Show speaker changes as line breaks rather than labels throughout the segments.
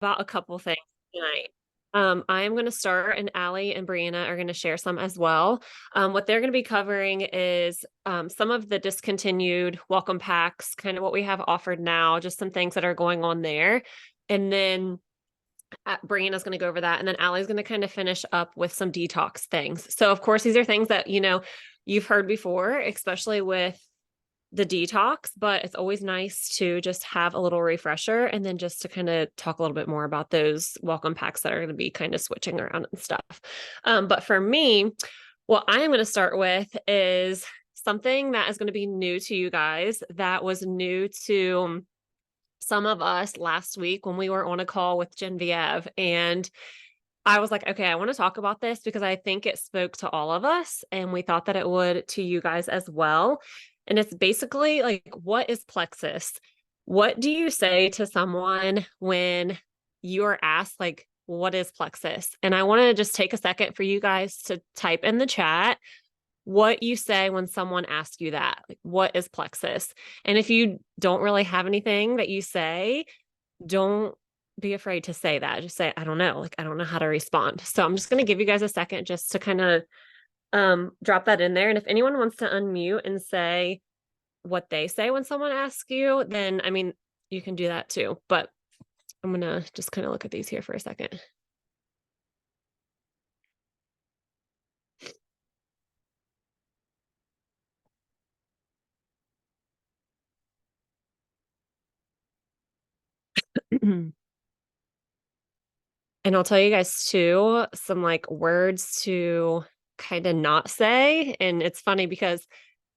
about a couple things tonight. I am going to start, and Allie and Brianna are going to share some as well. What they're going to be covering is some of the discontinued welcome packs, kind of what we have offered now, just some things that are going on there. And then Brianna's going to go over that. And then Allie's going to kind of finish up with some detox things. So, of course, these are things that, you've heard before, especially with the detox, but it's always nice to just have a little refresher and then just to kind of talk a little bit more about those welcome packs that are going to be kind of switching around and stuff. But for me, what I am going to start with is something that is going to be new to you guys, that was new to some of us last week when we were on a call with Genevieve. And I was like, okay, I want to talk about this because I think it spoke to all of us and we thought that it would to you guys as well. And it's basically like, what is Plexus? What do you say to someone when you are asked, like, what is Plexus? And I want to just take a second for you guys to type in the chat what you say when someone asks you that. Like, what is Plexus? And if you don't really have anything that you say, don't be afraid to say that. Just say, I don't know. Like, I don't know how to respond. So I'm just going to give you guys a second just to kind of drop that in there. And if anyone wants to unmute and say what they say when someone asks you, then I mean, you can do that too. But I'm going to just kind of look at these here for a second. And I'll tell you guys too, some like words to kind of not say. And it's funny because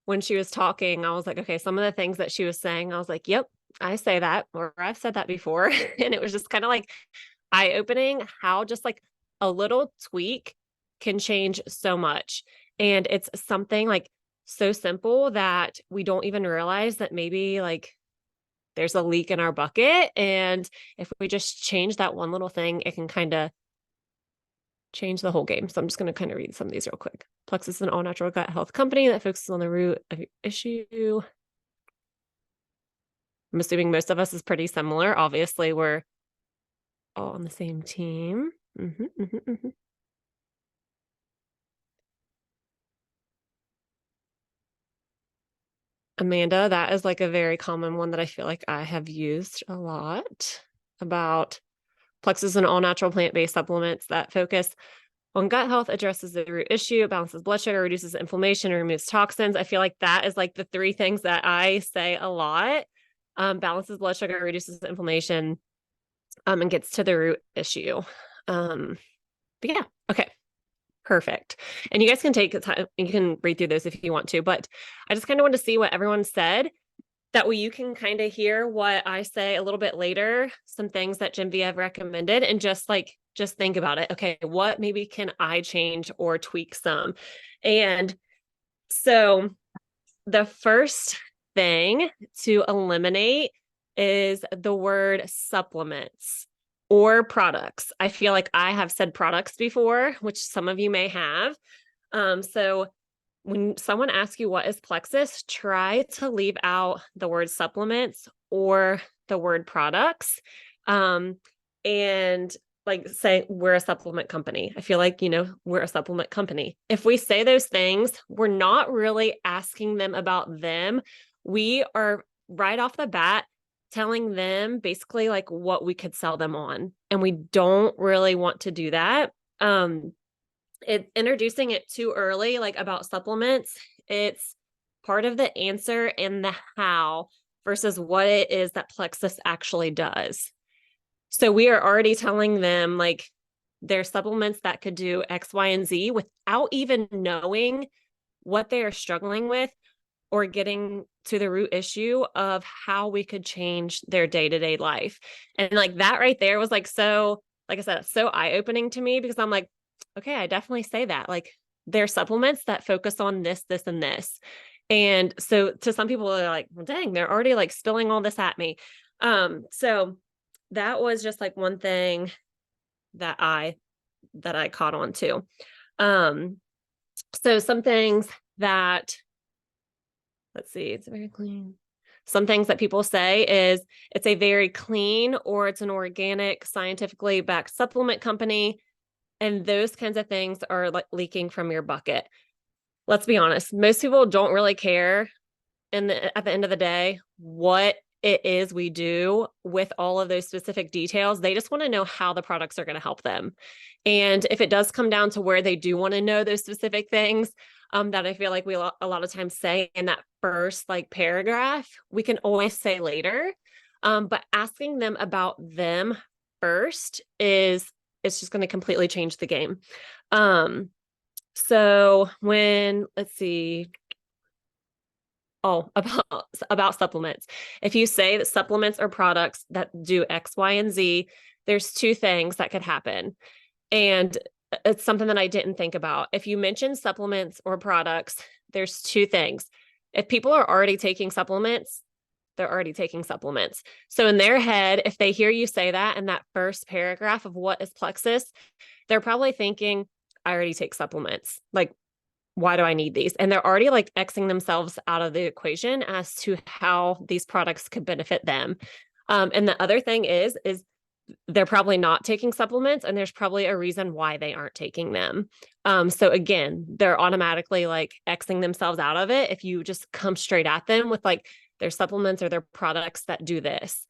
when she was talking, I was like, okay, some of the things that she was saying, I was like, yep, I say that, or I've said that before. And it was just kind of like eye opening how just like a little tweak can change so much. And it's something like so simple that we don't even realize that maybe like there's a leak in our bucket. And if we just change that one little thing, it can kind of change the whole game. So I'm just going to kind of read some of these real quick. Plexus is an all natural gut health company that focuses on the root of your issue. I'm assuming most of us is pretty similar. Obviously, we're all on the same team. Amanda, that is like a very common one that I feel like I have used a lot about Plexus and all natural plant-based supplements that focus on gut health, addresses the root issue, balances blood sugar, reduces inflammation, removes toxins. I feel like that is like the three things that I say a lot. Balances blood sugar, reduces inflammation, and gets to the root issue. But yeah, okay. Perfect. And you guys can take time, you can read through those if you want to, but I just kind of want to see what everyone said. That way you can kind of hear what I say a little bit later, some things that Genevieve recommended, and just think about it. Okay, what maybe can I change or tweak some? And so the first thing to eliminate is the word supplements or products. I feel like I have said products before, which some of you may have. So when someone asks you what is Plexus, try to leave out the word supplements or the word products. And like say we're a supplement company. I feel like, we're a supplement company. If we say those things, we're not really asking them about them. We are right off the bat telling them basically like what we could sell them on. And we don't really want to do that. Introducing it too early, like about supplements, it's part of the answer and the how versus what it is that Plexus actually does. So we are already telling them like there's supplements that could do X, Y, and Z without even knowing what they are struggling with or getting to the root issue of how we could change their day-to-day life. And like that right there was like, so, like I said, so eye-opening to me because I'm like, okay, I definitely say that. Like there are supplements that focus on this, this, and this. And so to some people are like, well, dang, they're already like spilling all this at me. So that was just like one thing that I caught on to. So some things that, let's see, it's very clean. Some things that people say is it's a very clean or it's an organic, scientifically backed supplement company. And those kinds of things are like leaking from your bucket. Let's be honest, most people don't really care at the end of the day what it is we do with all of those specific details. They just want to know how the products are going to help them. And if it does come down to where they do want to know those specific things, that I feel like we a lot of times say in that first like paragraph, we can always say later. But asking them about them first it's just going to completely change the game. So when, let's see, about supplements. If you say that supplements are products that do X, Y, and Z, there's two things that could happen. And it's something that I didn't think about. If you mention supplements or products, there's two things. If people are already taking supplements, they're already taking supplements. So in their head, if they hear you say that in that first paragraph of what is Plexus, they're probably thinking, I already take supplements. Like, why do I need these? And they're already like Xing themselves out of the equation as to how these products could benefit them. And the other thing is they're probably not taking supplements, and there's probably a reason why they aren't taking them. So again, they're automatically like Xing themselves out of it if you just come straight at them with like their supplements or their products that do this.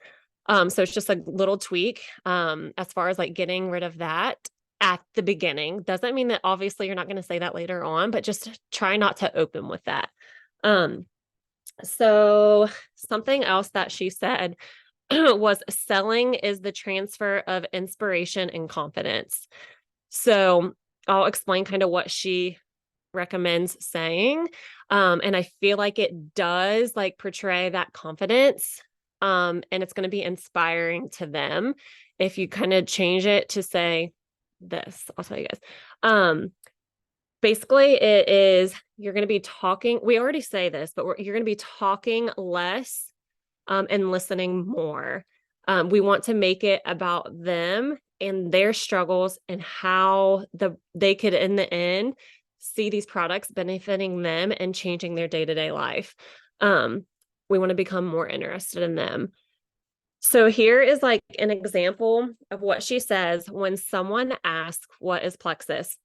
So it's just a little tweak as far as like getting rid of that at the beginning. Doesn't mean that obviously you're not going to say that later on, but just try not to open with that. So something else that she said was selling is the transfer of inspiration and confidence. So I'll explain kind of what she recommends saying. And I feel like it does like portray that confidence. And it's going to be inspiring to them if you kind of change it to say this. I'll tell you guys. Basically, it is you're going to be talking. We already say this, but you're going to be talking less and listening more. We want to make it about them and their struggles and how they could, in the end, see these products benefiting them and changing their day-to-day life. We want to become more interested in them. So here is like an example of what she says when someone asks, what is Plexus?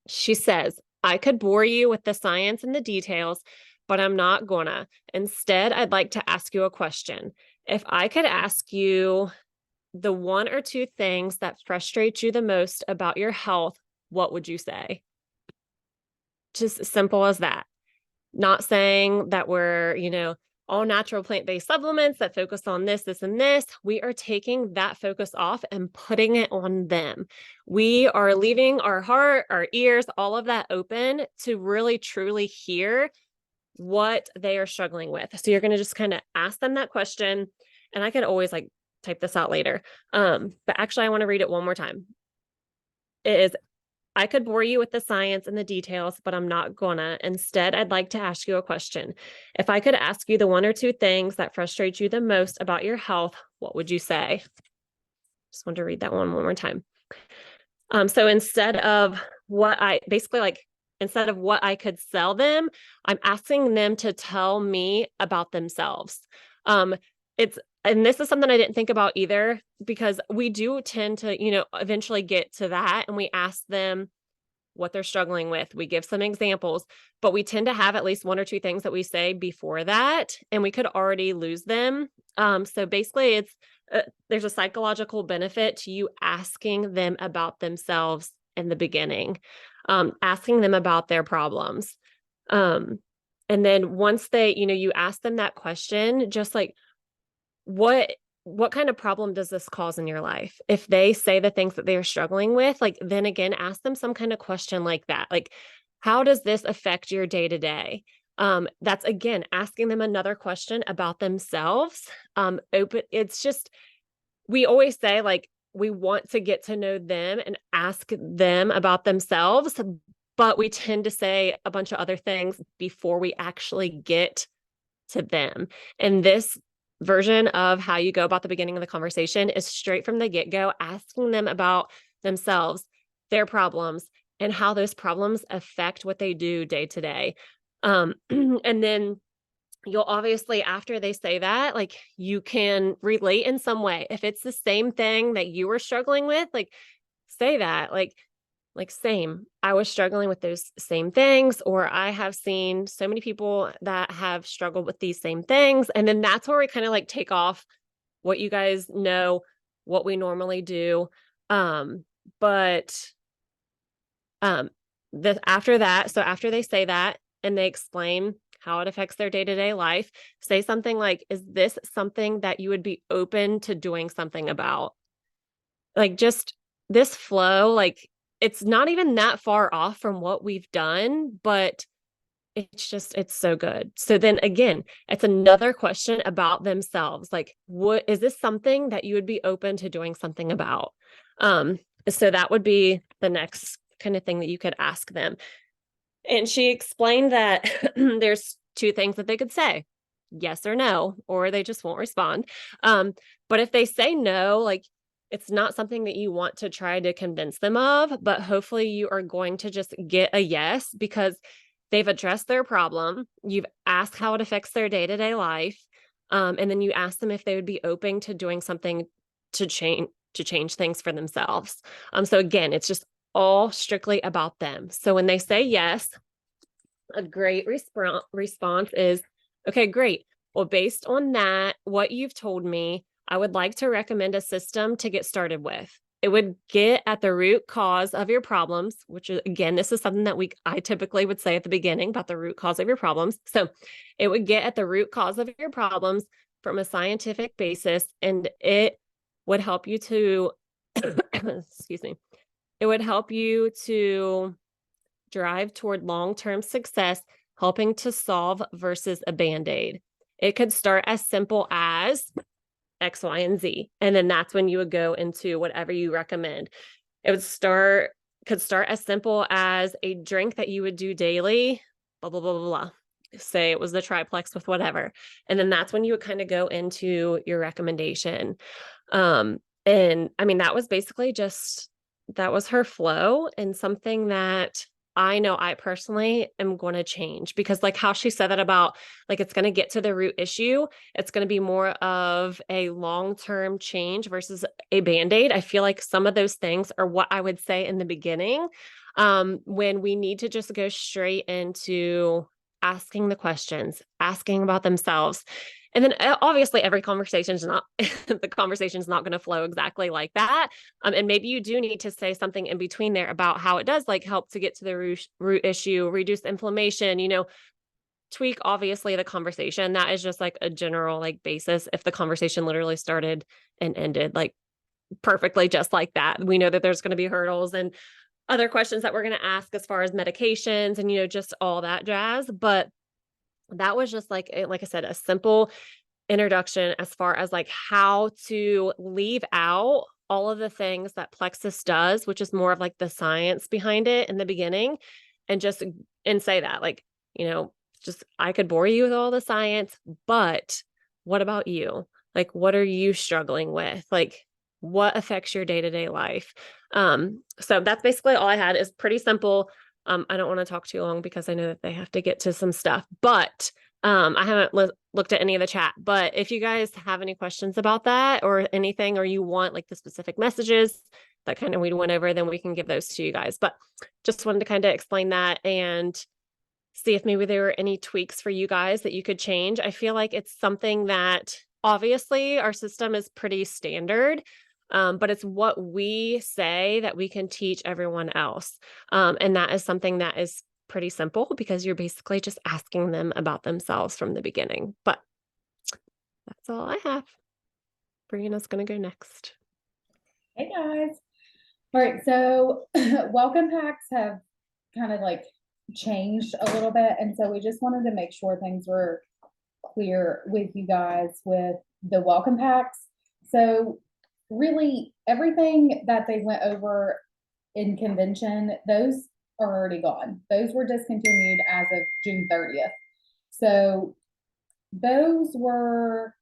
She says, I could bore you with the science and the details, but I'm not gonna. Instead, I'd like to ask you a question. If I could ask you the one or two things that frustrate you the most about your health, what would you say? Just as simple as that. Not saying that we're, all natural plant-based supplements that focus on this, this, and this. We are taking that focus off and putting it on them. We are leaving our heart, our ears, all of that open to really, truly hear what they are struggling with. So you're going to just kind of ask them that question. And I could always like type this out later. But actually I want to read it one more time. It is, I could bore you with the science and the details, but I'm not gonna. Instead, I'd like to ask you a question. If I could ask you the one or two things that frustrate you the most about your health, what would you say? Just want to read that one more time. So instead of instead of what I could sell them, I'm asking them to tell me about themselves. And this is something I didn't think about either, because we do tend to, eventually get to that and we ask them what they're struggling with. We give some examples, but we tend to have at least one or two things that we say before that, and we could already lose them. So basically there's a psychological benefit to you asking them about themselves in the beginning, asking them about their problems. And then once you ask them that question, just like, what kind of problem does this cause in your life? If they say the things that they are struggling with, like, then again, ask them some kind of question like that. Like, how does this affect your day to day? That's again, asking them another question about themselves. It's just, we always say like, we want to get to know them and ask them about themselves, but we tend to say a bunch of other things before we actually get to them. And this version of how you go about the beginning of the conversation is straight from the get-go, asking them about themselves, their problems, and how those problems affect what they do day to day. And then you'll obviously, after they say that, like, you can relate in some way. If it's the same thing that you were struggling with, like, say that, like, same. I was struggling with those same things, or I have seen so many people that have struggled with these same things. And then that's where we kind of like take off what you guys know, what we normally do. But um the after that, so after they say that and they explain how it affects their day-to-day life, say something like, is this something that you would be open to doing something about? Like, just this flow, like, it's not even that far off from what we've done, but it's so good. So then again, it's another question about themselves. Like, what is this something that you would be open to doing something about? Um, so that would be the next kind of thing that you could ask them. And she explained that there's two things that they could say, yes or no, or they just won't respond. Um, but if they say no, like, it's not something that you want to try to convince them of, but hopefully you are going to just get a yes because they've addressed their problem. You've asked how it affects their day to day life. And then you ask them if they would be open to doing something to change things for themselves. So again, it's just all strictly about them. So when they say yes, a great response is, okay, great. Well, based on that, what you've told me, I would like to recommend a system to get started with. It would get at the root cause of your problems, which is, again, this is something that I typically would say at the beginning about the root cause of your problems. So it would get at the root cause of your problems from a scientific basis, and it would help you to, excuse me, it would help you to drive toward long-term success, helping to solve versus a band-aid. It could start as simple as X, Y, and Z. And then that's when you would go into whatever you recommend. It could start as simple as a drink that you would do daily, blah, blah, blah, blah, blah. Say it was the triplex with whatever. And then that's when you would kind of go into your recommendation. And I mean, that was basically just that was her flow and something that I know I personally am going to change because, like, how she said that about, like, it's going to get to the root issue. It's going to be more of a long-term change versus a band-aid. I feel like some of those things are what I would say in the beginning, when we need to just go straight into asking the questions, asking about themselves. And then obviously every conversation is not the conversation is not going to flow exactly like that. And maybe you do need to say something in between there about how it does like help to get to the root issue, reduce inflammation, tweak obviously the conversation. That is just like a general like basis. If the conversation literally started and ended like perfectly just like that, we know that there's going to be hurdles and other questions that we're going to ask as far as medications and just all that jazz. But that was just like I said, a simple introduction as far as like how to leave out all of the things that Plexus does, which is more of like the science behind it in the beginning, and just and say that like, just I could bore you with all the science, but what about you? Like, what are you struggling with? Like, what affects your day-to-day life? So that's basically all I had. Is pretty simple. I don't want to talk too long because I know that they have to get to some stuff, but I haven't looked at any of the chat, but if you guys have any questions about that or anything, or you want like the specific messages that kind of we went over, then we can give those to you guys. But just wanted to kind of explain that and see if maybe there were any tweaks for you guys that you could change. I feel like it's something that obviously our system is pretty standard, but it's what we say that we can teach everyone else. And that is something that is pretty simple because you're basically just asking them about themselves from the beginning. But that's all I have. Brianna's going to go next.
Hey guys. All right, so welcome packs have kind of like changed a little bit. And so we just wanted to make sure things were clear with you guys with the welcome packs. So really everything that they went over in convention, those are already gone. Those were discontinued as of June 30th. So those were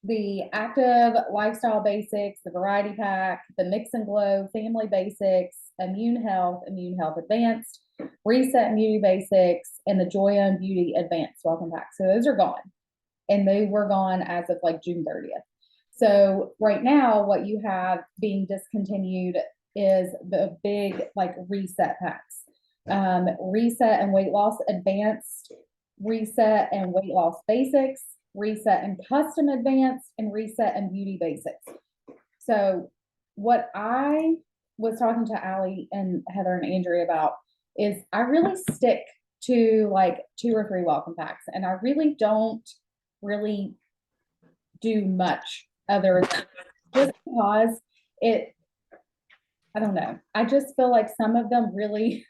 the active lifestyle basics, the variety pack, the mix and glow, family basics, immune health advanced, Reset and Beauty Basics, and the Joya and Beauty Advanced welcome pack. So those are gone, and they were gone as of like June 30th. So right now, what you have being discontinued is the big like reset packs, reset and weight loss advanced, reset and weight loss basics, reset and custom advanced, and reset and beauty basics. So what I was talking to Allie and Heather and Andrea about is I really stick to like 2 or 3 welcome packs, and I really don't really do much other than just because it, I don't know. I just feel like some of them really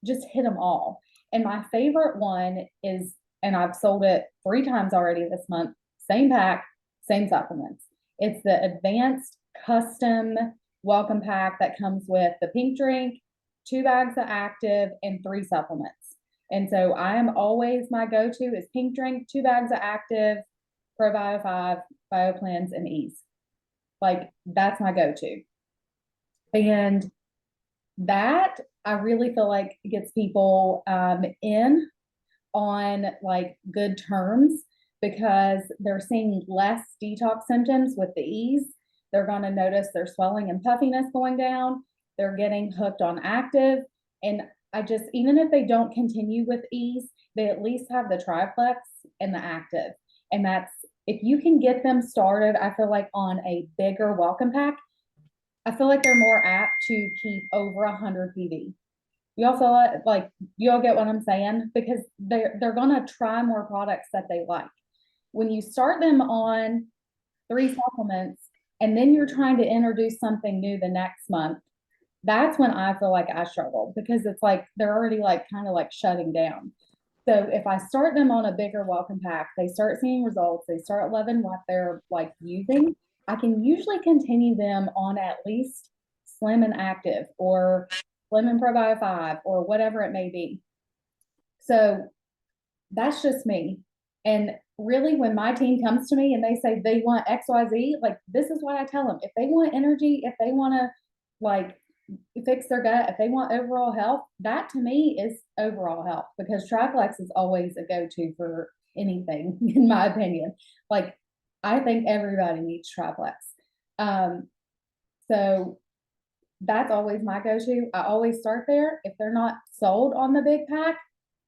just hit them all. And my favorite one is, and I've sold it 3 times already this month, same pack, same supplements. It's the advanced custom welcome pack that comes with the pink drink, 2 bags of active, and 3 supplements. And so I am always, my go-to is pink drink, 2 bags of active, Probio 5, BioCleanse, and Ease. Like that's my go-to. And that I really feel like gets people in on like good terms because they're seeing less detox symptoms with the Ease. They're going to notice their swelling and puffiness going down. They're getting hooked on active. And I just, even if they don't continue with Ease, they at least have the triplex and the active. And that's, if you can get them started, I feel like on a bigger welcome pack, I feel like they're more apt to keep over 100 PV. You all feel like you all get what I'm saying? Because they're gonna try more products that they like. When you start them on 3 supplements and then you're trying to introduce something new the next month, that's when I feel like I struggle because it's like they're already like kind of like shutting down. So if I start them on a bigger welcome pack, they start seeing results, they start loving what they're like using, I can usually continue them on at least Slim and Active or Slim and Probio 5 or whatever it may be. So that's just me. And really, when my team comes to me and they say they want XYZ, like this is what I tell them. If they want energy, if they want to like fix their gut, if they want overall health, that to me is overall health because triplex is always a go-to for anything, in my opinion. Like I think everybody needs triplex. So that's always my go-to. I always start there. If they're not sold on the big pack,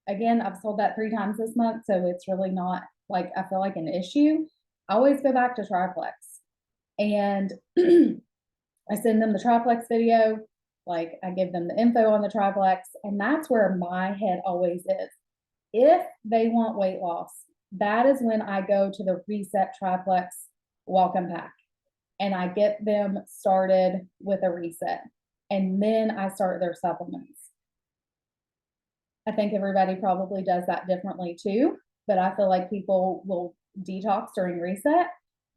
again, I've sold that 3 times this month, so it's really not like I feel like an issue. I always go back to triplex, and I send them the triplex video. Like I give them the info on the triplex, and that's where my head always is. If they want weight loss, that is when I go to the reset triplex welcome pack and I get them started with a reset, and then I start their supplements. I think everybody probably does that differently too, but I feel like people will detox during reset.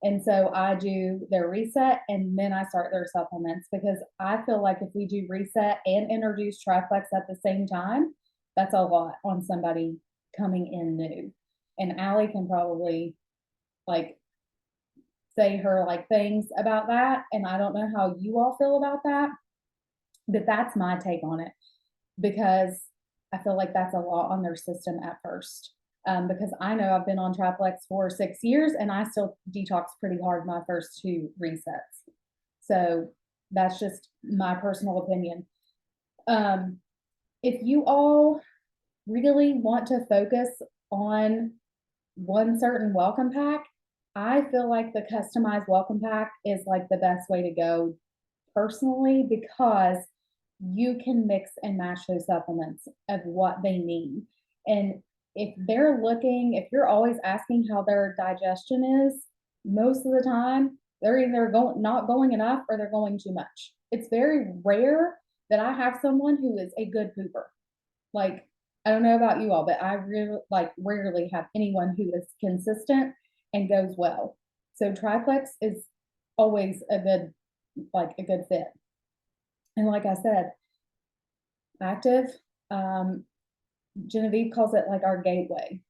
And so I do their reset and then I start their supplements because I feel like if we do reset and introduce triplex at the same time, that's a lot on somebody coming in new. And Allie can probably like say her like things about that. And I don't know how you all feel about that, but that's my take on it because I feel like that's a lot on their system at first. Because I know I've been on triplex for 6 years and I still detox pretty hard my first 2 resets. So that's just my personal opinion. If you all really want to focus on one certain welcome pack, I feel like the customized welcome pack is like the best way to go personally because you can mix and match those supplements of what they need. And if they're looking, if you're always asking how their digestion is, most of the time they're either not going enough or they're going too much. It's very rare that I have someone who is a good pooper. Like, I don't know about you all, but I really like rarely have anyone who is consistent and goes well. So triplex is always a good fit. And like I said, active, Genevieve calls it like our gateway.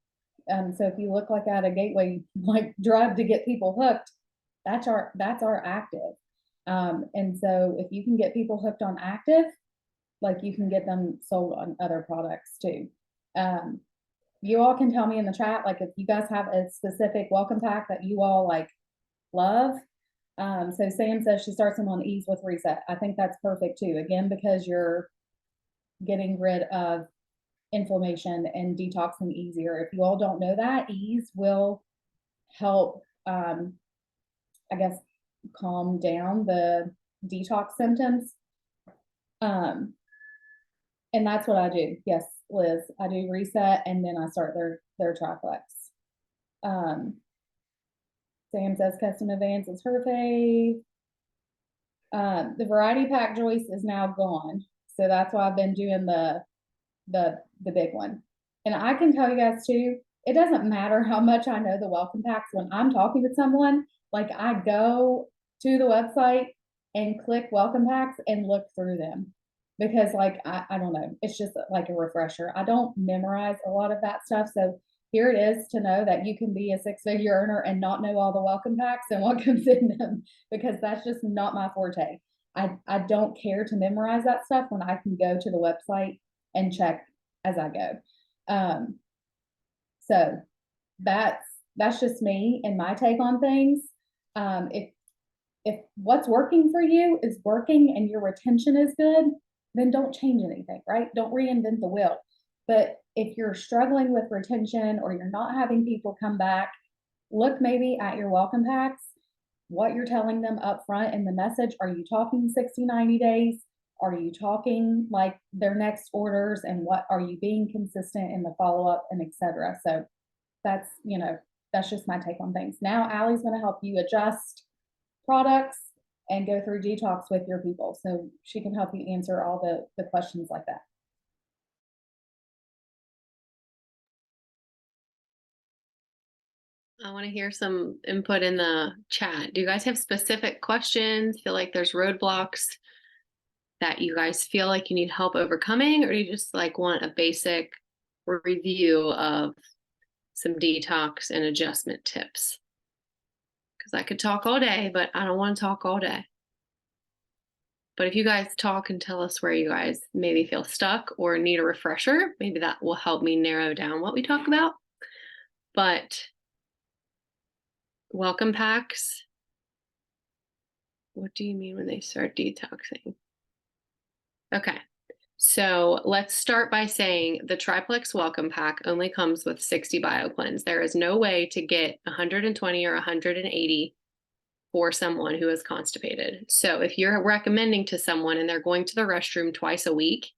So if you look like at a gateway, like drive to get people hooked, that's our active. And so if you can get people hooked on active, like you can get them sold on other products too. You all can tell me in the chat, like if you guys have a specific welcome pack that you all like love. So Sam says she starts them on ease with reset. I think that's perfect too. Again, because you're getting rid of inflammation and detoxing easier. If you all don't know that, ease will help, I guess, calm down the detox symptoms. And that's what I do. Yes, Liz, I do reset and then I start their triplex. Sam says custom advance is her fave. The variety pack, Joyce, is now gone. So that's why I've been doing the big one. And I can tell you guys too, it doesn't matter how much I know the welcome packs when I'm talking to someone, like I go to the website and click welcome packs and look through them because like, I don't know, it's just like a refresher. I don't memorize a lot of that stuff. So here it is to know that you can be a six-figure earner and not know all the welcome packs and what comes in them because that's just not my forte. I don't care to memorize that stuff when I can go to the website and check as I go. So that's just me and my take on things. If what's working for you is working and your retention is good, then don't change anything, right? Don't reinvent the wheel. But if you're struggling with retention or you're not having people come back, look maybe at your welcome packs, what you're telling them up front in the message. Are you talking 60, 90 days? Are you talking like their next orders and what are you being consistent in the follow-up and etc. So that's, that's just my take on things. Now Allie's going to help you adjust products and go through detox with your people. So she can help you answer all the questions like that.
I want to hear some input in the chat. Do you guys have specific questions? Feel like there's roadblocks that you guys feel like you need help overcoming, or do you just like want a basic review of some detox and adjustment tips? Because I could talk all day, but I don't want to talk all day. But if you guys talk and tell us where you guys maybe feel stuck or need a refresher, maybe that will help me narrow down what we talk about. But welcome packs. What do you mean when they start detoxing? Okay, so let's start by saying the triplex welcome pack only comes with 60 BioCleanse. There is no way to get 120 or 180 for someone who is constipated. So if you're recommending to someone and they're going to the restroom twice a week,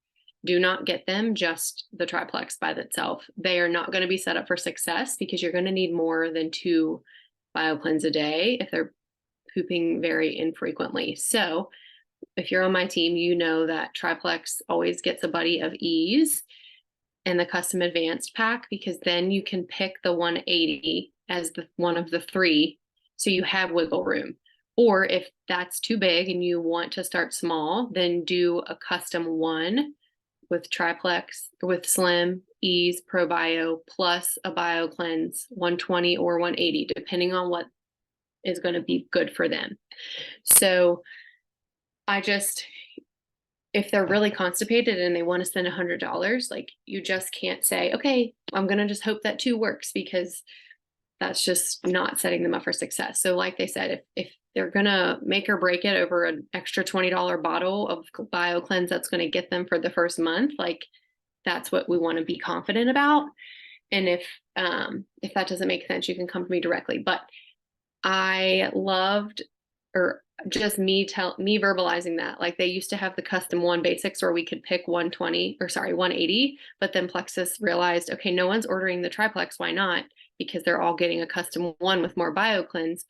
do not get them just the triplex by itself. They are not going to be set up for success because you're going to need more than 2 BioCleanse a day if they're pooping very infrequently. So if you're on my team, you know that triplex always gets a buddy of ease and the custom advanced pack, because then you can pick the 180 as the one of the 3, so you have wiggle room. Or if that's too big and you want to start small, then do a custom 1 with triplex, with slim, ease, probio, plus a BioCleanse 120 or 180, depending on what is going to be good for them. So if they're really constipated and they want to spend $100, like you just can't say, okay, I'm going to just hope that 2 works, because that's just not setting them up for success. So like they said, if they're going to make or break it over an extra $20 bottle of BioCleanse that's going to get them for the first month, like that's what we want to be confident about. And if that doesn't make sense, you can come to me directly. But I loved, or just me verbalizing that, like they used to have the custom 1 basics where we could pick 180, but then Plexus realized, okay, no one's ordering the triplex. Why not? Because they're all getting a custom 1 with more BioCleanse.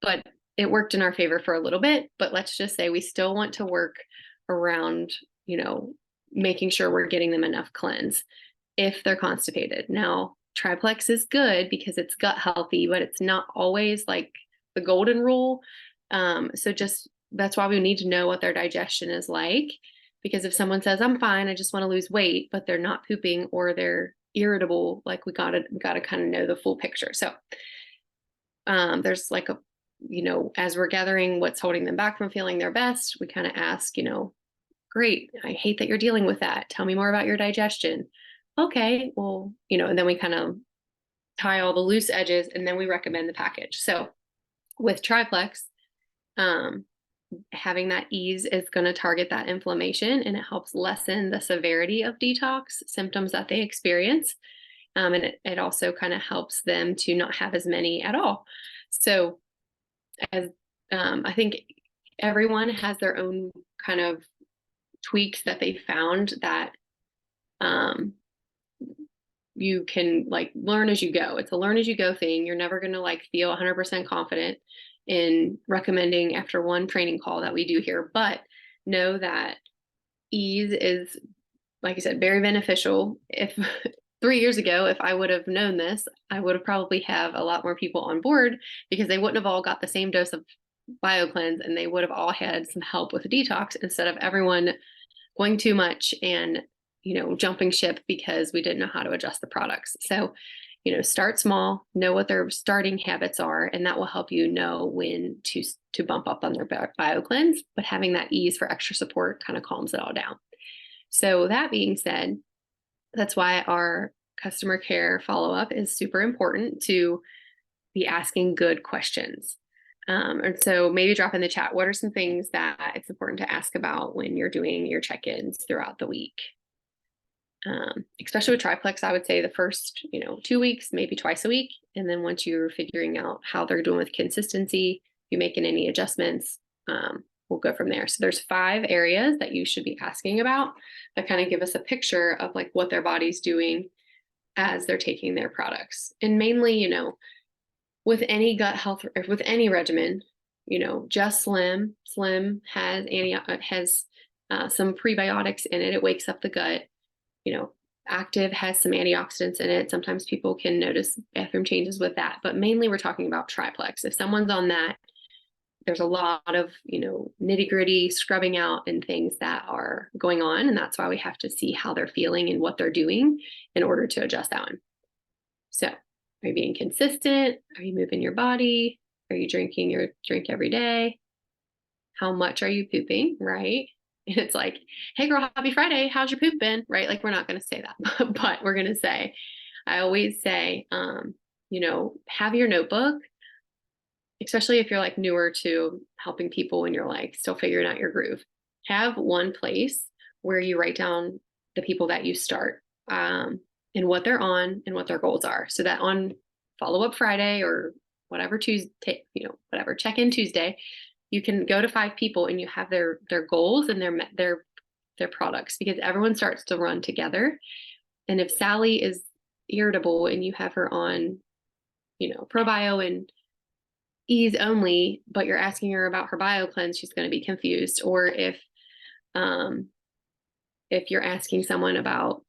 But it worked in our favor for a little bit, but let's just say we still want to work around, making sure we're getting them enough cleanse if they're constipated. Now, triplex is good because it's gut healthy, but it's not always like the golden rule. So that's why we need to know what their digestion is like, because if someone says, I'm fine, I just want to lose weight, but they're not pooping or they're irritable, like we gotta kind of know the full picture. So there's like as we're gathering what's holding them back from feeling their best, we kind of ask, Great. I hate that you're dealing with that. Tell me more about your digestion. Okay, well, and then we kind of tie all the loose edges, and then we recommend the package. So with Triplex, um, having that ease is going to target that inflammation, and it helps lessen the severity of detox symptoms that they experience. And it also kind of helps them to not have as many at all. So as I think everyone has their own kind of tweaks that they found that you can like learn as you go. It's a learn as you go thing. You're never going to like feel 100% confident in recommending after one training call that we do here, but know that ease is, like I said, very beneficial. If 3 years ago, if I would have known this, I would have probably have a lot more people on board, because they wouldn't have all got the same dose of BioCleanse, and they would have all had some help with detox instead of everyone going too much and jumping ship because we didn't know how to adjust the products. So start small, know what their starting habits are, and that will help you know when to bump up on their BioCleanse. But having that ease for extra support kind of calms it all down. So that being said, that's why our customer care follow-up is super important, to be asking good questions. And so maybe drop in the chat, what are some things that it's important to ask about when you're doing your check-ins throughout the week? Especially with Triplex, I would say the first, 2 weeks, maybe twice a week. And then once you're figuring out how they're doing with consistency, if you're making any adjustments, we'll go from there. So there's 5 areas that you should be asking about that kind of give us a picture of like what their body's doing as they're taking their products. And mainly, with any gut health or with any regimen, just Slim has some prebiotics in it. It wakes up the gut. Active has some antioxidants in it. Sometimes people can notice bathroom changes with that, but mainly we're talking about Triplex. If someone's on that, there's a lot of, nitty gritty scrubbing out and things that are going on. And that's why we have to see how they're feeling and what they're doing in order to adjust that one. So are you being consistent? Are you moving your body? Are you drinking your drink every day? How much are you pooping, right? And it's like, hey girl, happy Friday. How's your poop been? Right? Like, we're not going to say that, but we're going to say, I always say, have your notebook, especially if you're like newer to helping people and you're like still figuring out your groove. Have one place where you write down the people that you start, and what they're on and what their goals are. So that on follow-up Friday or whatever Tuesday, whatever check-in Tuesday, you can go to 5 people and you have their goals and their products, because everyone starts to run together. And if Sally is irritable and you have her on, ProBio and ease only, but you're asking her about her BioCleanse, she's going to be confused. Or if you're asking someone about,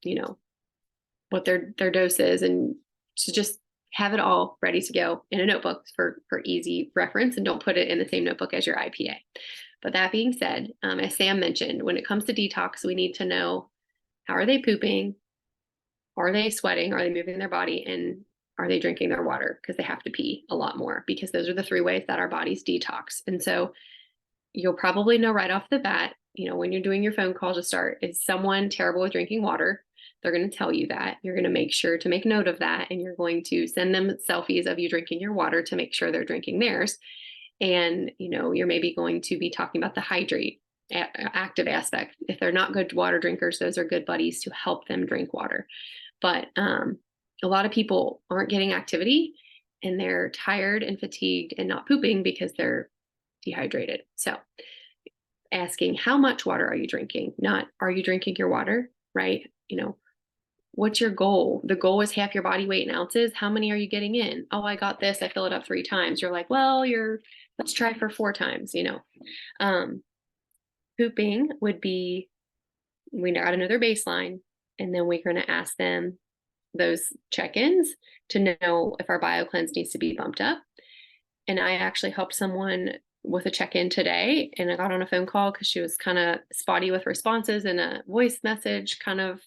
what their dose is, and to just have it all ready to go in a notebook for easy reference, and don't put it in the same notebook as your IPA. But that being said, as Sam mentioned, when it comes to detox, we need to know, how are they pooping? Are they sweating? Are they moving their body? And are they drinking their water? Because they have to pee a lot more, because those are the 3 ways that our bodies detox. And so you'll probably know right off the bat, when you're doing your phone call to start, is someone terrible with drinking water? They're going to tell you that. You're going to make sure to make note of that. And you're going to send them selfies of you drinking your water to make sure they're drinking theirs. And, you're maybe going to be talking about the hydrate active aspect. If they're not good water drinkers, those are good buddies to help them drink water. But a lot of people aren't getting activity, and they're tired and fatigued and not pooping because they're dehydrated. So asking, how much water are you drinking? Not, are you drinking your water, right? What's your goal? The goal is half your body weight in ounces. How many are you getting in? Oh, I got this. I fill it up 3 times. You're like, well, let's try for 4 times, Pooping would be, we got to know their baseline, and then we're going to ask them those check-ins to know if our BioCleanse needs to be bumped up. And I actually helped someone with a check-in today, and I got on a phone call because she was kind of spotty with responses in a voice message, kind of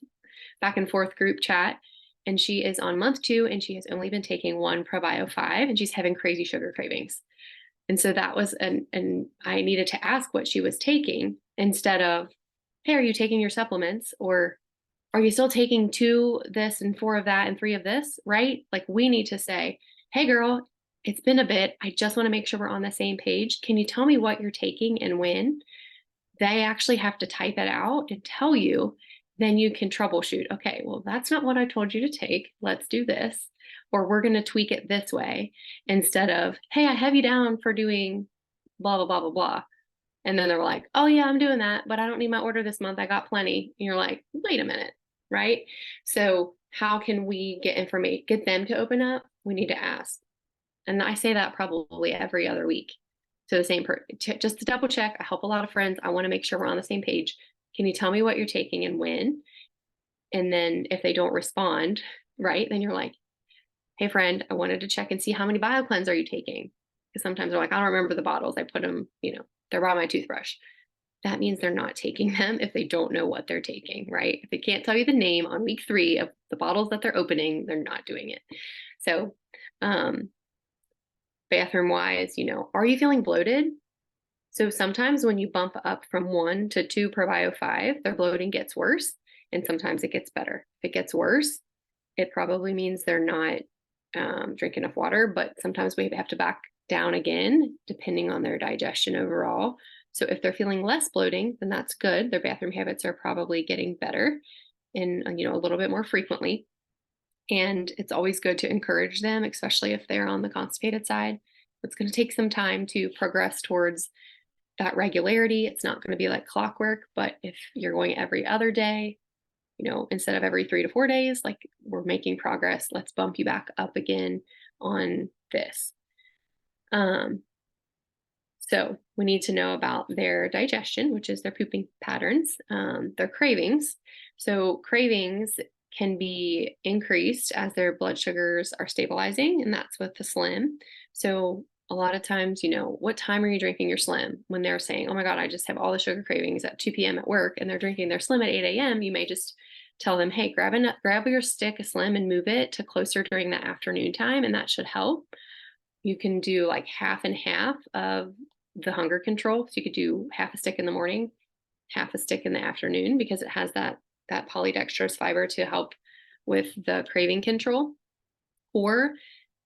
back and forth group chat. And she is on month 2, and she has only been taking 1 ProBio 5, and she's having crazy sugar cravings. And so that was, and I needed to ask what she was taking instead of, hey, are you taking your supplements? Or are you still taking 2 this and 4 of that and 3 of this? Right? Like we need to say, hey, girl, it's been a bit. I just want to make sure we're on the same page. Can you tell me what you're taking and when? They actually have to type it out and tell you. Then you can troubleshoot. Okay, well, that's not what I told you to take. Let's do this. Or we're going to tweak it this way instead of, hey, I have you down for doing blah, blah, blah, blah, blah. And then they're like, oh, yeah, I'm doing that, but I don't need my order this month. I got plenty. And you're like, wait a minute. Right. So, how can we get information, get them to open up? We need to ask. And I say that probably every other week. So, the same just to double check. I help a lot of friends. I want to make sure we're on the same page. Can you tell me what you're taking and when? And then if they don't respond, right, then you're like, hey, friend, I wanted to check and see how many BioCleanse are you taking? Because sometimes they're like, I don't remember the bottles. I put them, they're by my toothbrush. That means they're not taking them if they don't know what they're taking, right? If they can't tell you the name on week 3 of the bottles that they're opening, they're not doing it. So, bathroom wise, are you feeling bloated? So sometimes when you bump up from 1 to 2 probio 5, their bloating gets worse, and sometimes it gets better. If it gets worse, it probably means they're not drinking enough water, but sometimes we have to back down again, depending on their digestion overall. So if they're feeling less bloating, then that's good. Their bathroom habits are probably getting better and, a little bit more frequently. And it's always good to encourage them, especially if they're on the constipated side. It's going to take some time to progress towards that regularity. It's not going to be like clockwork, but if you're going every other day, instead of every 3 to 4 days, like we're making progress, let's bump you back up again on this. So we need to know about their digestion, which is their pooping patterns, their cravings. So cravings can be increased as their blood sugars are stabilizing, and that's with the Slim. So a lot of times, what time are you drinking your Slim? When they're saying, oh my God, I just have all the sugar cravings at 2 p.m. at work, and they're drinking their Slim at 8 a.m., you may just tell them, hey, grab your stick of Slim and move it to closer during the afternoon time, and that should help. You can do like half and half of the hunger control. So you could do half a stick in the morning, half a stick in the afternoon, because it has that polydextrose fiber to help with the craving control. Or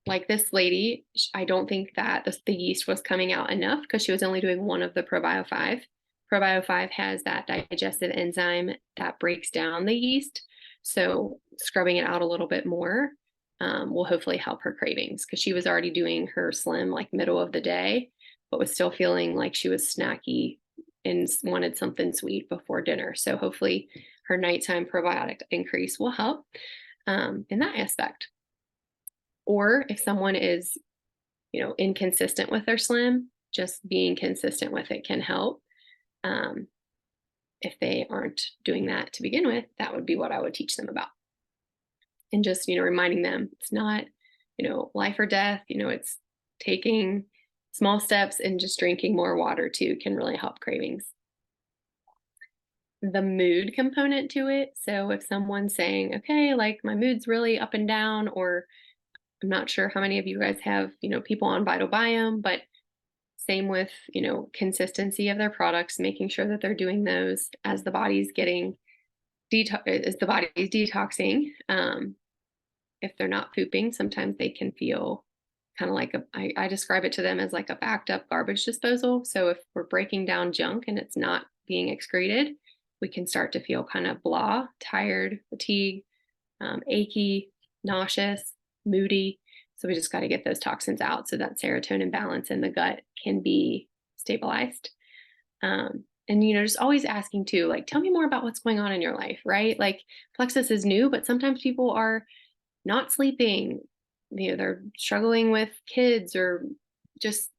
like this lady, I don't think that the yeast was coming out enough because she was only doing 1 of the Probio 5. Probio 5 has that digestive enzyme that breaks down the yeast. So scrubbing it out a little bit more will hopefully help her cravings, because she was already doing her Slim like middle of the day, but was still feeling like she was snacky and wanted something sweet before dinner. So hopefully her nighttime probiotic increase will help in that aspect. Or if someone is, inconsistent with their Slim, just being consistent with it can help. If they aren't doing that to begin with, that would be what I would teach them about. And just, reminding them it's not, life or death, it's taking small steps and just drinking more water too can really help cravings. The mood component to it. So if someone's saying, okay, like my mood's really up and down, or I'm not sure how many of you guys have, people on Vital Biome, but same with, consistency of their products, making sure that they're doing those as the body's getting as the body's detoxing. If they're not pooping, sometimes they can feel kind of like I describe it to them as like a backed up garbage disposal. So if we're breaking down junk and it's not being excreted, we can start to feel kind of blah, tired, fatigue, achy, nauseous, moody. So we just got to get those toxins out so that serotonin balance in the gut can be stabilized. And, just always asking too, like, tell me more about what's going on in your life, right? Like Plexus is new, but sometimes people are not sleeping, they're struggling with kids, or just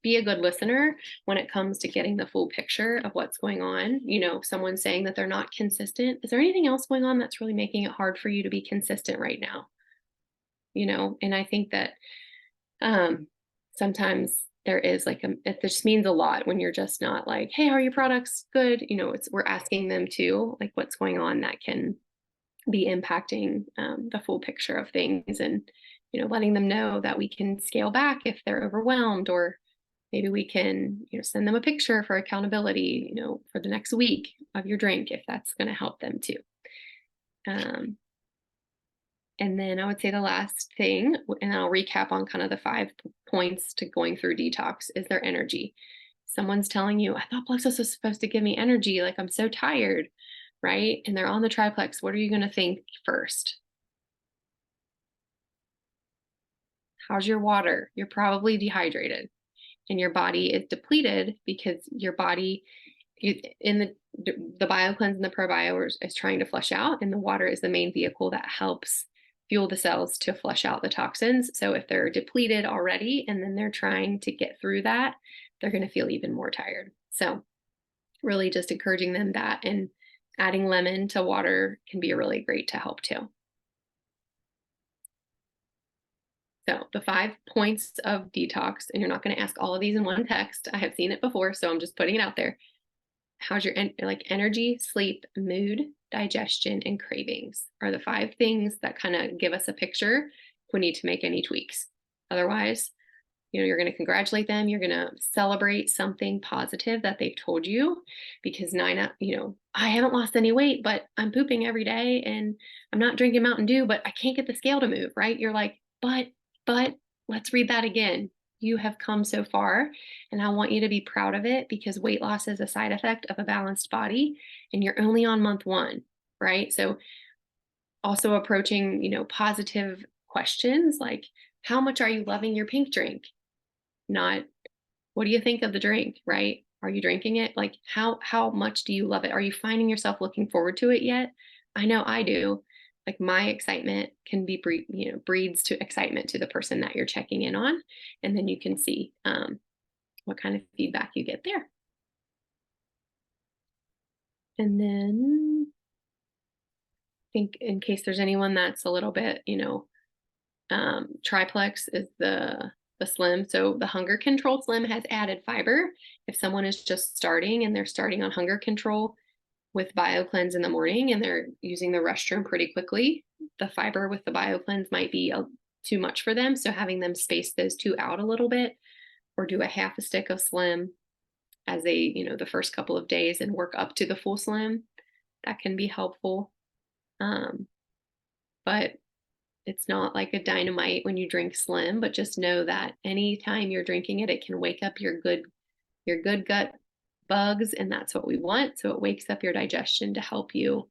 be a good listener when it comes to getting the full picture of what's going on. Someone saying that they're not consistent. Is there anything else going on that's really making it hard for you to be consistent right now? And I think that sometimes there is it just means a lot when you're just not like, hey, are your products good? We're asking them to like what's going on that can be impacting the full picture of things, and letting them know that we can scale back if they're overwhelmed, or maybe we can send them a picture for accountability for the next week, of your drink if that's going to help them too. And then I would say the last thing, and I'll recap on kind of the 5 points to going through detox, is their energy. Someone's telling you, I thought Plexus was supposed to give me energy. Like, I'm so tired, right? And they're on the triplex. What are you going to think first? How's your water? You're probably dehydrated and your body is depleted because your body in the BioCleanse and the ProBio is trying to flush out, and the water is the main vehicle that helps fuel the cells to flush out the toxins. So if they're depleted already and then they're trying to get through that, they're going to feel even more tired. So really just encouraging them that, and adding lemon to water can be really great to help too. So the 5 points of detox, and you're not going to ask all of these in one text. I have seen it before, so I'm just putting it out there. How's your energy, sleep, mood, digestion, and cravings are the 5 things that kind of give us a picture if we need to make any tweaks. Otherwise, you're going to congratulate them. You're going to celebrate something positive that they've told you, because I haven't lost any weight, but I'm pooping every day and I'm not drinking Mountain Dew, but I can't get the scale to move, right? You're like, but let's read that again. You have come so far, and I want you to be proud of it, because weight loss is a side effect of a balanced body, and you're only on month 1, right? So also approaching, positive questions like, how much are you loving your pink drink? Not, what do you think of the drink, right? Are you drinking it? Like, how much do you love it? Are you finding yourself looking forward to it yet? I know I do. Like, my excitement can be, breeds to excitement to the person that you're checking in on. And then you can see what kind of feedback you get there. And then I think, in case there's anyone that's a little bit, triplex is the slim. So the hunger control slim has added fiber. If someone is just starting and they're starting on hunger control with BioCleanse in the morning and they're using the restroom pretty quickly, the fiber with the BioCleanse might be too much for them. So having them space those 2 out a little bit, or do a half a stick of slim as they, the first couple of days, and work up to the full slim, that can be helpful. But it's not like a dynamite when you drink slim, but just know that anytime you're drinking it, it can wake up your good gut bugs, and that's what we want. So it wakes up your digestion to help you,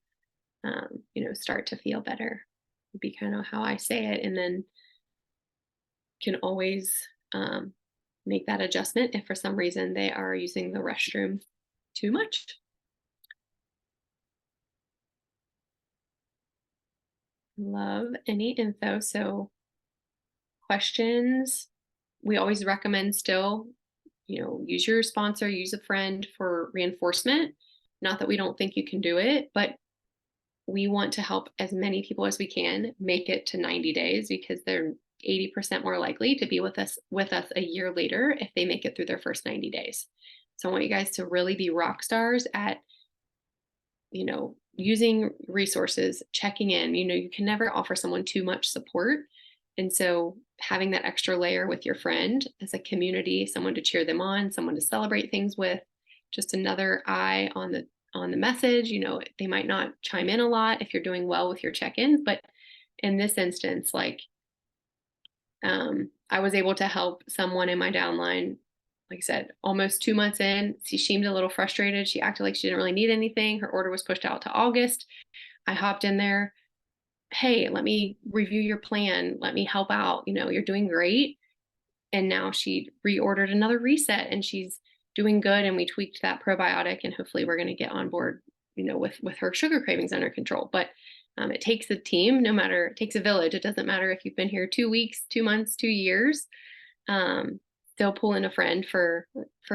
start to feel better, would be kind of how I say it. And then can always make that adjustment if for some reason they are using the restroom too much. Love any info. So questions, we always recommend still, use your sponsor, use a friend for reinforcement. Not that we don't think you can do it, but we want to help as many people as we can make it to 90 days, because they're 80% more likely to be with us a year later if they make it through their first 90 days. So I want you guys to really be rock stars at, using resources, checking in. You can never offer someone too much support. And so having that extra layer with your friend as a community, someone to cheer them on, someone to celebrate things with, just another eye on the message. They might not chime in a lot if you're doing well with your check-ins, but in this instance, like, I was able to help someone in my downline, like I said, almost 2 months in. She seemed a little frustrated. She acted like she didn't really need anything. Her order was pushed out to August. I hopped in there. Hey, let me review your plan. Let me help out. You're doing great. And now she reordered another reset and she's doing good. And we tweaked that probiotic, and hopefully we're going to get on board, with her sugar cravings under control. But it takes a team, it takes a village. It doesn't matter if you've been here 2 weeks, 2 months, 2 years. They'll pull in a friend for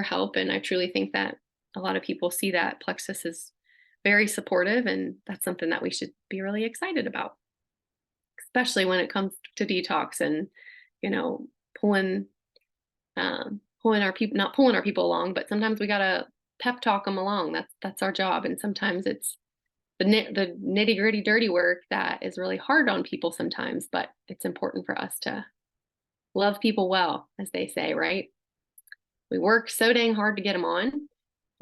help. And I truly think that a lot of people see that Plexus is very supportive, and that's something that we should be really excited about, especially when it comes to detox and, pulling our people, not pulling our people along, but sometimes we gotta pep talk them along. That's our job. And sometimes it's the nitty gritty dirty work that is really hard on people sometimes, but it's important for us to love people well, as they say, right? We work so dang hard to get them on.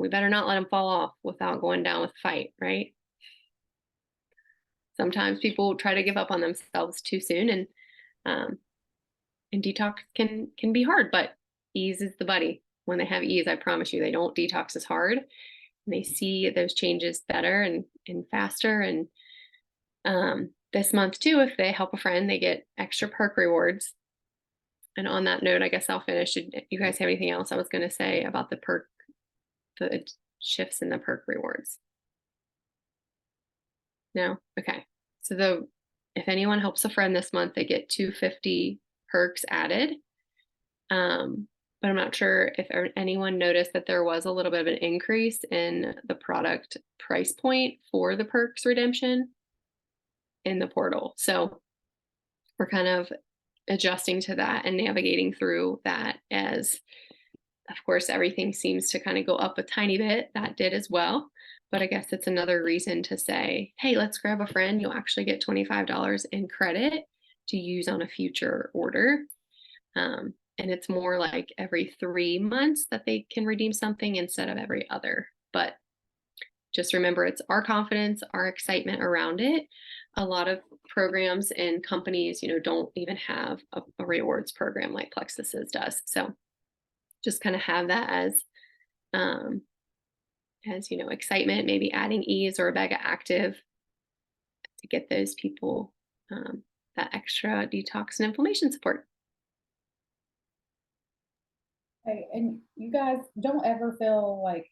we better not let them fall off without going down with a fight, right? Sometimes people try to give up on themselves too soon, and detox can be hard, but ease is the buddy. When they have ease, I promise you, they don't detox as hard. And they see those changes better and faster. And this month too, if they help a friend, they get extra perk rewards. And on that note, I guess I'll finish. Did you guys have anything else I was going to say about the shifts in the perk rewards? No? Okay. So if anyone helps a friend this month, they get 250 perks added. But I'm not sure if anyone noticed that there was a little bit of an increase in the product price point for the perks redemption in the portal. So we're kind of adjusting to that and navigating through that, as of course everything seems to kind of go up a tiny bit. That did as well. But I guess it's another reason to say, hey, let's grab a friend. You'll actually get $25 in credit to use on a future order. And it's more like every 3 months that they can redeem something instead of every other. But just remember, it's our confidence, our excitement around it. A lot of programs and companies, don't even have a rewards program like Plexus does. So just kind of have that as excitement, maybe adding ease or a bag of active to get those people that extra detox and inflammation support.
Hey, and you guys don't ever feel like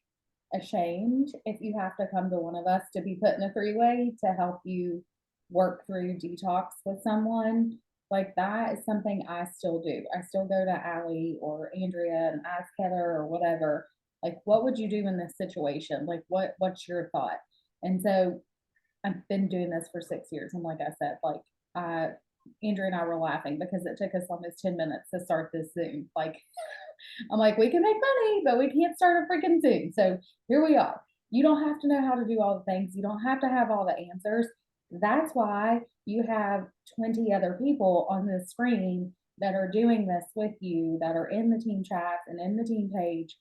ashamed if you have to come to one of us to be put in a three-way to help you work through detox with someone. Like, that is something I still do. I still go to Allie or Andrea and ask Heather or whatever, like, what would you do in this situation? Like, what's your thought? And so I've been doing this for 6 years. And like I said, like, Andrea and I were laughing because it took us almost 10 minutes to start this Zoom. Like, I'm like, we can make money, but we can't start a freaking Zoom. So here we are. You don't have to know how to do all the things. You don't have to have all the answers. That's why you have 20 other people on the screen that are doing this with you, that are in the team chat and in the team page.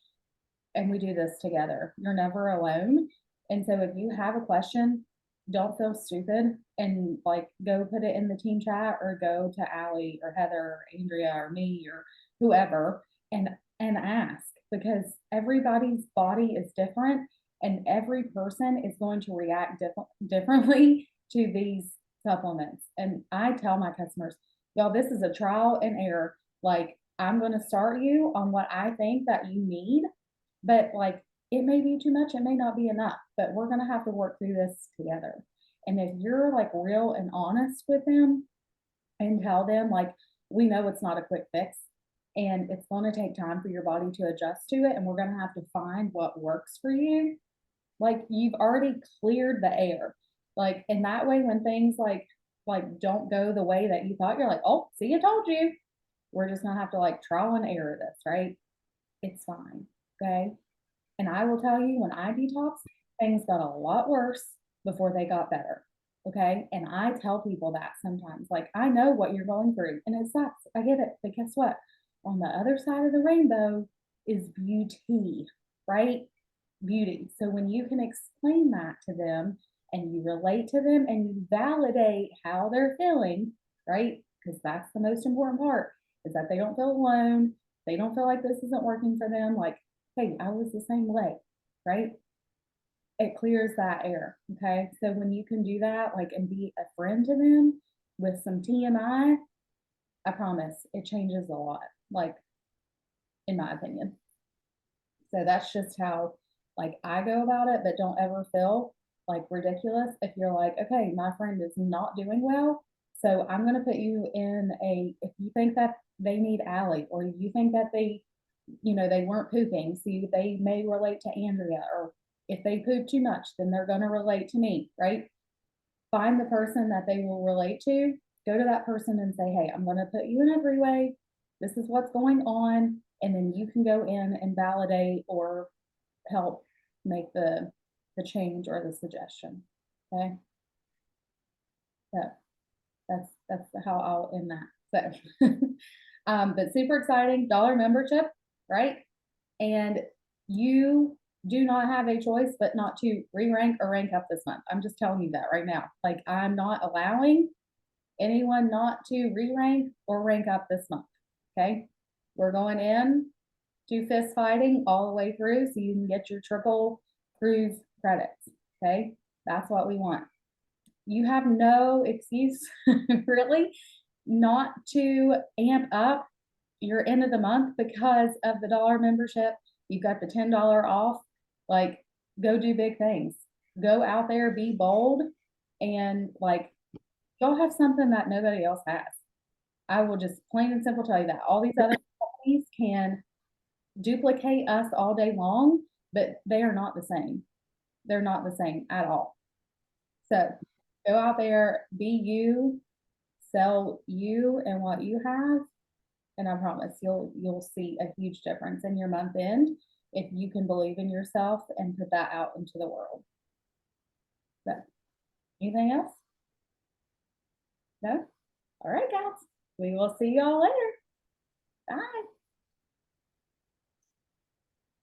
And we do this together. You're never alone. And so if you have a question, don't feel stupid and like go put it in the team chat or go to Allie or Heather or Andrea or me or whoever and ask, because everybody's body is different and every person is going to react differently to these supplements. And I tell my customers, y'all, this is a trial and error. Like, I'm going to start you on what I think that you need, but like, it may be too much, it may not be enough, but we're going to have to work through this together. And if you're like real and honest with them and tell them, like, we know it's not a quick fix and it's going to take time for your body to adjust to it, and we're going to have to find what works for you, like, you've already cleared the air. Like, in that way, when things like don't go the way that you thought, you're like, oh, see, I told you. We're just gonna have to like trial and error this, right? It's fine. Okay. And I will tell you, when I detox, things got a lot worse before they got better. Okay. And I tell people that sometimes, like, I know what you're going through and it sucks. I get it. But guess what? On the other side of the rainbow is beauty, right? Beauty. So when you can explain that to them and you relate to them and you validate how they're feeling, right? Because that's the most important part, is that they don't feel alone. They don't feel like this isn't working for them. Like, hey, I was the same way, right? It clears that air. Okay. So when you can do that, like, and be a friend to them with some TMI, I promise it changes a lot, like, in my opinion. So that's just how, like, I go about it, but don't ever feel like ridiculous if you're like, okay, my friend is not doing well, so I'm going to put you in if you think that they need Allie, or you think that they weren't pooping, so they may relate to Andrea, or if they poop too much, then they're going to relate to me, right? Find the person that they will relate to, go to that person and say, hey, I'm going to put you in every way. This is what's going on. And then you can go in and validate or help make the change or the suggestion. Okay. So that's how I'll end that. So, but super exciting, $1 membership, right? And you do not have a choice but not to re-rank or rank up this month. I'm just telling you that right now. Like, I'm not allowing anyone not to re-rank or rank up this month. Okay. We're going in to fist fighting all the way through so you can get your triple proof credits. Okay. That's what we want. You have no excuse really not to amp up your end of the month because of the dollar membership. You've got the $10 off. Like, go do big things. Go out there, be bold, and like, y'all have something that nobody else has. I will just plain and simple tell you that. All these other companies can duplicate us all day long, but they are not the same. They're not the same at all. So go out there, be you, sell you and what you have, and I promise you'll see a huge difference in your month end if you can believe in yourself and put that out into the world. So, anything else? No? All right, guys. We will see y'all later. Bye.